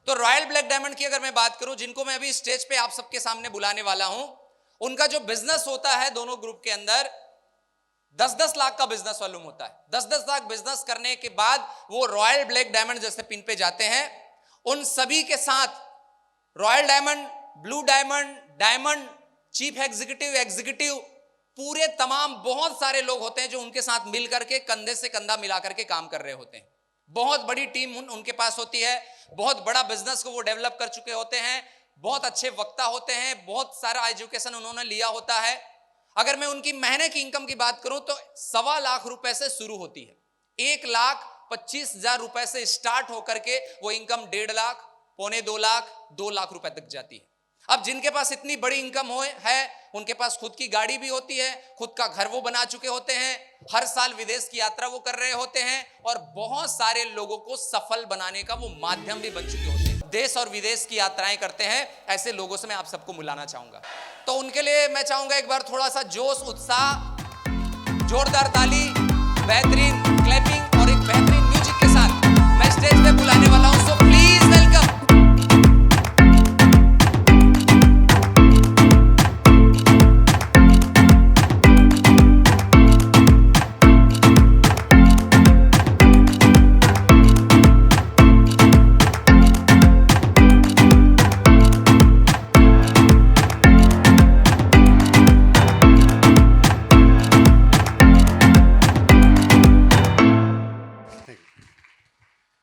तो royal black diamond की अगर मैं बात करूं, जिनको मैं अभी स्टेज पे आप सबके सामने बुलाने वाला हूं, उनका जो बिजनेस होता है दोनों ग्रुप के अंदर 10-10 लाख का बिजनेस वॉल्यूम होता है। 10-10 लाख बिजनेस करने के बाद वो रॉयल ब्लैक डायमंड जैसे पिन पे जाते हैं। उन सभी के साथ royal diamond, blue diamond, diamond, chief executive, executive, पूरे तमाम बहुत सारे लोग होते हैं जो उनके साथ मिलकर के कंधे से कंधा मिलाकर के काम कर रहे होते हैं। बहुत बड़ी टीम उनके पास होती है, बहुत बड़ा बिजनेस को वो डेवलप कर चुके होते हैं, बहुत अच्छे वक्ता होते हैं, बहुत सारा एजुकेशन उन्होंने लिया होता है। अगर मैं उनकी महीने की इनकम की बात करूं तो 1.25 लाख रुपए से शुरू होती है। 1,25,000 रुपए से स्टार्ट होकर के वो इनकम 1.5 लाख, 1.25 लाख, 2 लाख रुपए तक जाती है। अब जिनके पास इतनी बड़ी इनकम है, उनके पास खुद की गाड़ी भी होती है, खुद का घर वो बना चुके होते हैं, हर साल विदेश की यात्रा वो कर रहे होते हैं और बहुत सारे लोगों को सफल बनाने का वो माध्यम भी बन चुके होते हैं। देश और विदेश की यात्राएं करते हैं। ऐसे लोगों से मैं आप सबको मिलाना चाहूंगा। तो उनके लिए मैं चाहूंगा एक बार थोड़ा सा जोश, उत्साह, जोरदार ताली, बेहतरीन क्लैपिंग और एक बेहतरीन म्यूजिक के साथ मैं स्टेज पे बुलाने वाला हूं। So please welcome.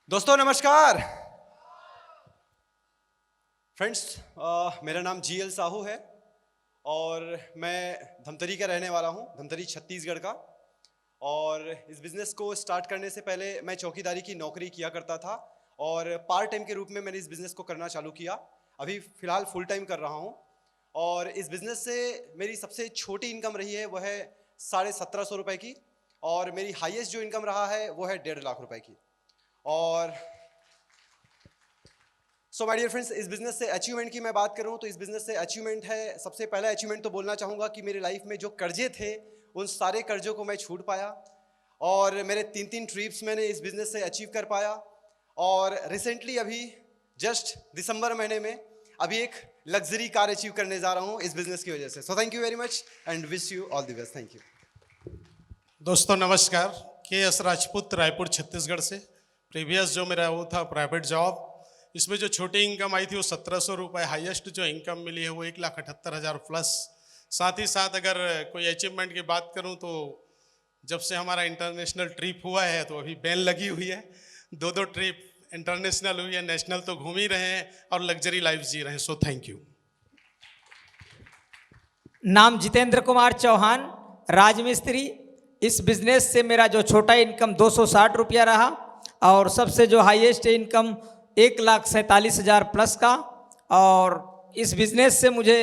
दोस्तों नमस्कार। फ्रेंड्स, मेरा नाम GL साहू है और मैं धमतरी का रहने वाला हूं, धमतरी छत्तीसगढ़ का। और इस बिज़नेस को स्टार्ट करने से पहले मैं चौकीदारी की नौकरी किया करता था और पार्ट टाइम के रूप में मैंने इस बिज़नेस को करना चालू किया। अभी फ़िलहाल फुल टाइम कर रहा हूं और इस बिज़नेस से मेरी सबसे छोटी इनकम रही है वह है 1750 रुपये की और मेरी हाईएस्ट जो इनकम रहा है वो है 1.5 लाख रुपए की। और सो माय डियर फ्रेंड्स, इस बिज़नेस से अचीवमेंट की मैं बात करूं तो इस बिज़नेस से अचीवमेंट है, सबसे पहला अचीवमेंट तो बोलना चाहूँगा कि मेरी लाइफ में जो कर्जे थे उन सारे कर्जों को मैं छूट पाया और मेरे 3 ट्रिप्स मैंने इस बिज़नेस से अचीव कर पाया। और रिसेंटली अभी जस्ट दिसंबर महीने में अभी एक लग्जरी कार अचीव करने जा रहा हूँ इस बिज़नेस की वजह से। So thank you very much and wish you all the best. Thank you. दोस्तों नमस्कार। KS राजपूत, रायपुर छत्तीसगढ़ से। प्रीवियस जो मेरा वो था प्राइवेट जॉब, इसमें जो छोटी इनकम आई थी वो 1700 रुपये, हाईएस्ट जो इनकम मिली है वो 1,78,000 प्लस। साथ ही साथ अगर कोई अचीवमेंट की बात करूं तो जब से हमारा इंटरनेशनल ट्रिप हुआ है तो अभी बैन लगी हुई है। 2 ट्रिप इंटरनेशनल हुई है, नेशनल तो घूम ही रहे हैं और लग्जरी लाइफ जी रहे हैं। So thank you. नाम जितेंद्र कुमार चौहान, राजमिस्त्री। इस बिजनेस से मेरा जो छोटा इनकम 260 रुपया रहा और सबसे जो हाईएस्ट इनकम 1,47,000 प्लस का। और इस बिज़नेस से मुझे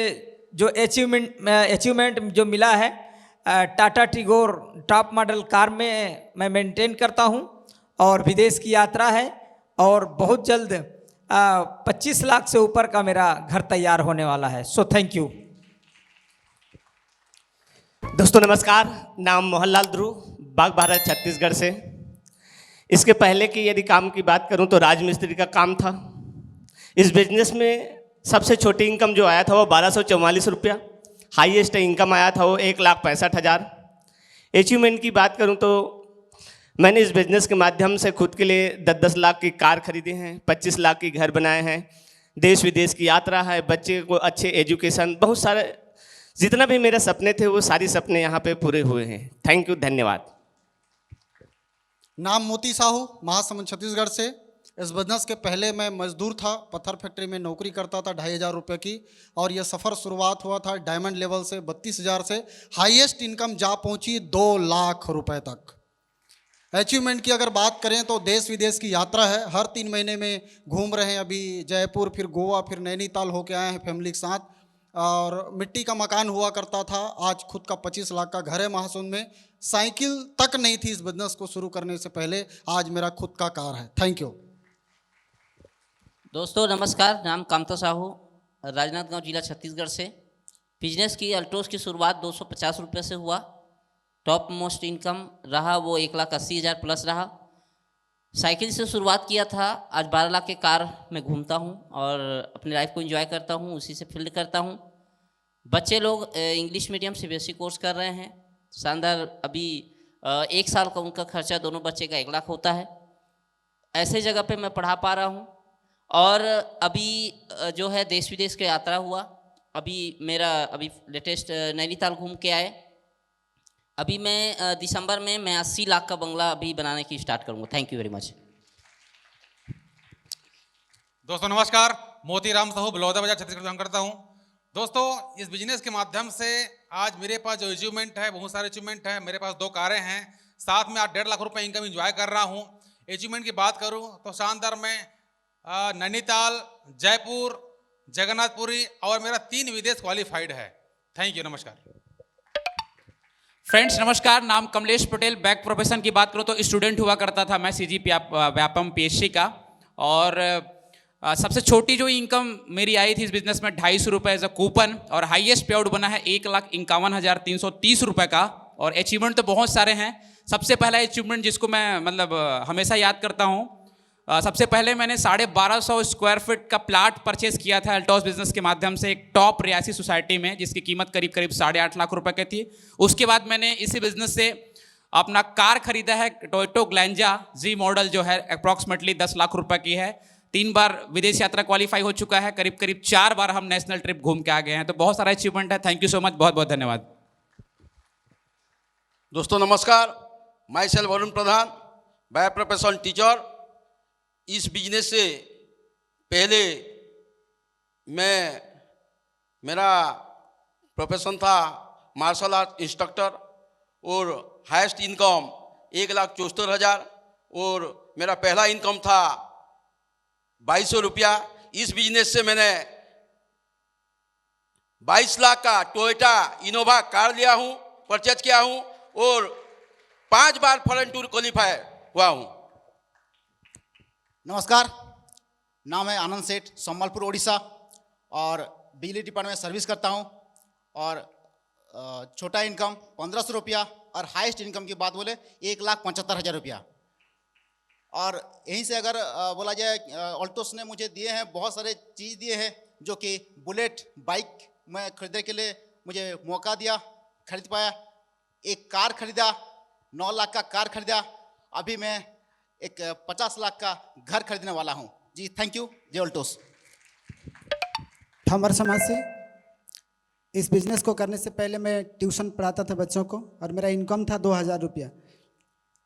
जो अचीवमेंट जो मिला है, Tata Tigor top model car में मैं मेंटेन करता हूं और विदेश की यात्रा है और बहुत जल्द 25 लाख से ऊपर का मेरा घर तैयार होने वाला है। So thank you. दोस्तों नमस्कार। नाम मोहनलाल ध्रुव, बाग भारत छत्तीसगढ़ से। इसके पहले की यदि काम की बात करूं तो राजमिस्त्री का काम था। इस बिजनेस में सबसे छोटी इनकम जो आया था वो 1244 रुपया, हाईएस्ट इनकम आया था वो 1,65,000। अचीवमेंट की बात करूं तो मैंने इस बिजनेस के माध्यम से खुद के लिए 10-10 लाख की कार खरीदे हैं, 25 लाख की घर बनाए हैं, देश विदेश की यात्रा है, बच्चे को अच्छे एजुकेशन, बहुत सारे जितना भी मेरे सपने थे वो सारे सपने यहाँ पे पूरे हुए हैं। थैंक यू, धन्यवाद। नाम मोती साहू, महासमुंद छत्तीसगढ़ से। इस बिजनेस के पहले मैं मजदूर था, पत्थर फैक्ट्री में नौकरी करता था 2,500 रुपये की। और यह सफ़र शुरुआत हुआ था डायमंड लेवल से 32,000 से, हाईएस्ट इनकम जा पहुंची 2 लाख रुपए तक। अचीवमेंट की अगर बात करें तो देश विदेश की यात्रा है, हर 3 महीने में घूम रहे हैं। अभी जयपुर, फिर गोवा, फिर नैनीताल होके आए हैं फैमिली के साथ। और मिट्टी का मकान हुआ करता था, आज खुद का 25 लाख का घर है महासुंद में। साइकिल तक नहीं थी इस बिजनेस को शुरू करने से पहले, आज मेरा खुद का कार है। Thank you. दोस्तों नमस्कार। नाम कामता साहू, राजनांदगांव जिला छत्तीसगढ़ से। बिजनेस की अल्टोस की शुरुआत 250 रुपये से हुआ। टॉप मोस्ट इनकम रहा वो 1,80,000 प्लस रहा। साइकिल से शुरुआत किया था, आज 12 लाख के कार में घूमता हूँ और अपनी लाइफ को एंजॉय करता हूँ, उसी से फील्ड करता हूँ। बच्चे लोग इंग्लिश मीडियम सीबीएसई कोर्स कर रहे हैं, शानदार। अभी 1 साल का उनका खर्चा दोनों बच्चे का 1 लाख होता है। ऐसे जगह पे मैं पढ़ा पा रहा हूँ। और अभी जो है देश विदेश की यात्रा हुआ। अभी लेटेस्ट नैनीताल घूम के आए। अभी मैं दिसंबर में मैं 80 लाख का बंगला अभी बनाने की स्टार्ट करूँगा। Thank you very much. दोस्तों नमस्कार, मोतीराम साहू बलौदा बाजार छत्तीसगढ़ से काम करता हूँ। दोस्तों इस बिजनेस के माध्यम से आज मेरे पास जो अचीवमेंट है, बहुत सारे अचीवमेंट है। मेरे पास 2 कारें हैं, साथ में आज 1.5 लाख रुपए इनकम एंजॉय कर रहा हूँ। अचीवमेंट की बात करूँ तो शानदार मैं नैनीताल, जयपुर, जगन्नाथपुरी और मेरा 3 विदेश क्वालिफाइड है। थैंक यू, नमस्कार। फ्रेंड्स नमस्कार, नाम कमलेश पटेल। बैक प्रोफेशन की बात करो तो स्टूडेंट हुआ करता था मैं सीजी व्यापम पीएचसी का। और सबसे छोटी जो इनकम मेरी आई थी इस बिजनेस में 250 रुपये एज अ कूपन, और हाईएस्ट पे आउट बना है 1,51,330 रुपये का। और अचीवमेंट तो बहुत सारे हैं। सबसे पहला अचीवमेंट जिसको मैं हमेशा याद करता हूँ, सबसे पहले मैंने 1250 स्क्वायर फीट का प्लाट परचेस किया था अल्टोस बिजनेस के माध्यम से एक टॉप रियासी सोसाइटी में, जिसकी कीमत करीब 8.5 लाख रुपए की थी। उसके बाद मैंने इसी बिजनेस से अपना कार खरीदा है, टोयोटा ग्लैंजा जी मॉडल, जो है अप्रॉक्सीमेटली 10 लाख रुपए की है। 3 बार विदेश यात्रा क्वालिफाई हो चुका है, करीब 4 बार हम नेशनल ट्रिप घूम के आ गए हैं। तो बहुत सारा अचीवमेंट है। थैंक यू सो मच, बहुत बहुत धन्यवाद। दोस्तों नमस्कार, my self Varun Pradhan, by profession teacher. इस बिजनेस से पहले मेरा प्रोफेशन था मार्शल आर्ट इंस्ट्रक्टर और हाईएस्ट इनकम 1,74,000 और मेरा पहला इनकम था 2200 रुपया। इस बिजनेस से मैंने 22 लाख का टोयोटा इनोवा कार लिया हूँ, परचेज किया हूँ और 5 बार फॉरेन टूर क्वालिफाई हुआ हूँ। नमस्कार, नाम है आनंद सेठ, संबलपुर उड़ीसा, और बिजली डिपार्टमेंट में सर्विस करता हूं। और छोटा इनकम 1500 रुपया और हाईएस्ट इनकम की बात बोले 1,75,000 रुपया। और यहीं से अगर बोला जाए, ऑल्टोस ने मुझे दिए हैं, बहुत सारे चीज़ दिए हैं, जो कि बुलेट बाइक मैं खरीदने के लिए मुझे मौका दिया, खरीद पाया। एक कार खरीदा, 9 लाख का कार खरीदा। अभी मैं एक 50 लाख का घर खरीदने वाला हूं जी। थैंक यू, जय ऑल्टोस। ठमर समाज से। इस बिज़नेस को करने से पहले मैं ट्यूशन पढ़ाता था बच्चों को, और मेरा इनकम था 2,000 रुपया।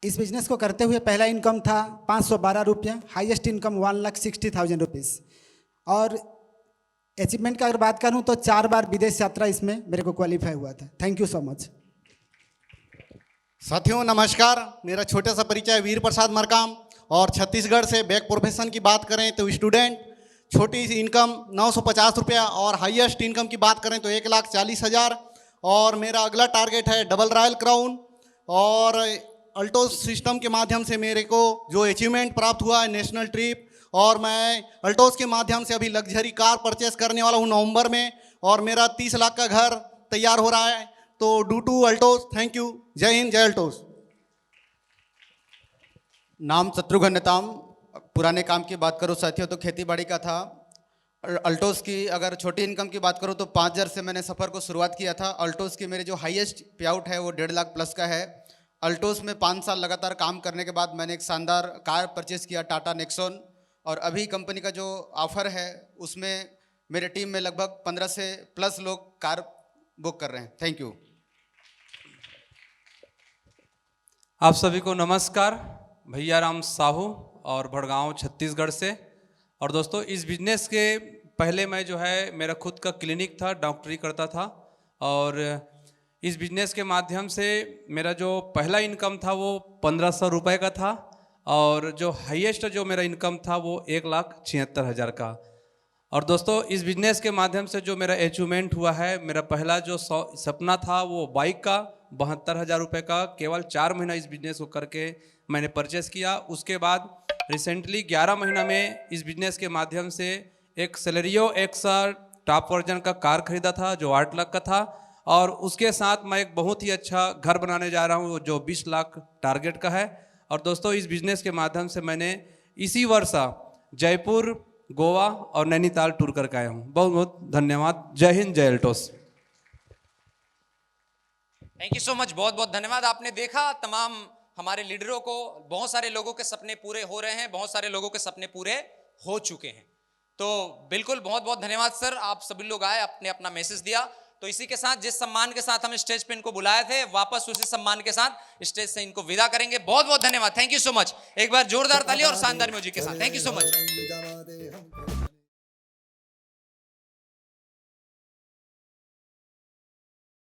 इस बिज़नेस को करते हुए पहला इनकम था 512 रुपया, हाईएस्ट इनकम 1,60,000 रुपीज़। और अचीवमेंट का अगर बात करूं तो 4 बार विदेश यात्रा इसमें मेरे को क्वालिफाई हुआ था। Thank you so much. साथियों नमस्कार, मेरा छोटा सा परिचय वीर प्रसाद मरकाम, और छत्तीसगढ़ से। बैक प्रोफेशन की बात करें तो स्टूडेंट, छोटी सी इनकम 950 रुपया, और हाईएस्ट इनकम की बात करें तो 1,40,000। और मेरा अगला टारगेट है डबल रॉयल क्राउन। और अल्टोस सिस्टम के माध्यम से मेरे को जो अचीवमेंट प्राप्त हुआ है, नेशनल ट्रिप, और मैं अल्टोस के माध्यम से अभी लग्जरी कार परचेस करने वाला हूँ नवंबर में, और मेरा 30 लाख का घर तैयार हो रहा है। तो do two Altos. Thank you, जय हिंद, जय अल्टोस। नाम शत्रुघ्न नेताम। पुराने काम की बात करूँ साथियों तो खेती बाड़ी का था। अल्टोस की अगर छोटी इनकम की बात करूँ तो 5,000 से मैंने सफ़र को शुरुआत किया था। अल्टोस की मेरे जो हाईएस्ट पे आउट है वो 1.5 लाख प्लस का है। अल्टोस में 5 साल लगातार काम करने के बाद मैंने एक शानदार कार परचेज़ किया, टाटा नेक्सॉन। और अभी कंपनी का जो ऑफ़र है उसमें मेरे टीम में लगभग 15 से प्लस लोग कार बुक कर रहे हैं। Thank you. आप सभी को नमस्कार, भैया राम साहू और भड़गांव छत्तीसगढ़ से। और दोस्तों इस बिजनेस के पहले मैं जो है मेरा खुद का क्लिनिक था, डॉक्टरी करता था। और इस बिजनेस के माध्यम से मेरा जो पहला इनकम था वो 1,500 रुपये का था, और जो हाईएस्ट जो मेरा इनकम था वो 1,76,000 का। और दोस्तों इस बिजनेस के माध्यम से जो मेरा अचीवमेंट हुआ है, मेरा पहला जो सपना था वो बाइक का 72,000 रुपये का, केवल 4 महीना इस बिजनेस को करके मैंने परचेस किया। उसके बाद रिसेंटली 11 महीना में इस बिजनेस के माध्यम से एक सेलेरियो एक्सा टॉप वर्जन का कार खरीदा था जो 8 लाख का था। और उसके साथ मैं एक बहुत ही अच्छा घर बनाने जा रहा हूँ जो 20 लाख टारगेट का है। और दोस्तों इस बिजनेस के माध्यम से मैंने इसी वर्ष जयपुर, गोवा और नैनीताल टूर करके आया हूँ। बहुत बहुत धन्यवाद। जय हिंद, जय एल्टोस। थैंक यू सो मच, बहुत बहुत धन्यवाद। आपने देखा तमाम हमारे लीडरों को, बहुत सारे लोगों के सपने पूरे हो रहे हैं, बहुत सारे लोगों के सपने पूरे हो चुके हैं। तो बिल्कुल बहुत बहुत धन्यवाद सर, आप सभी लोग आए, आपने अपना मैसेज दिया। तो इसी के साथ जिस सम्मान के साथ हम स्टेज पे इनको बुलाए थे, वापस उसी सम्मान के साथ स्टेज से इनको विदा करेंगे। बहुत बहुत धन्यवाद, थैंक यू सो मच। एक बार जोरदार ताली और शानदार म्यूजिक के साथ, थैंक यू सो मच।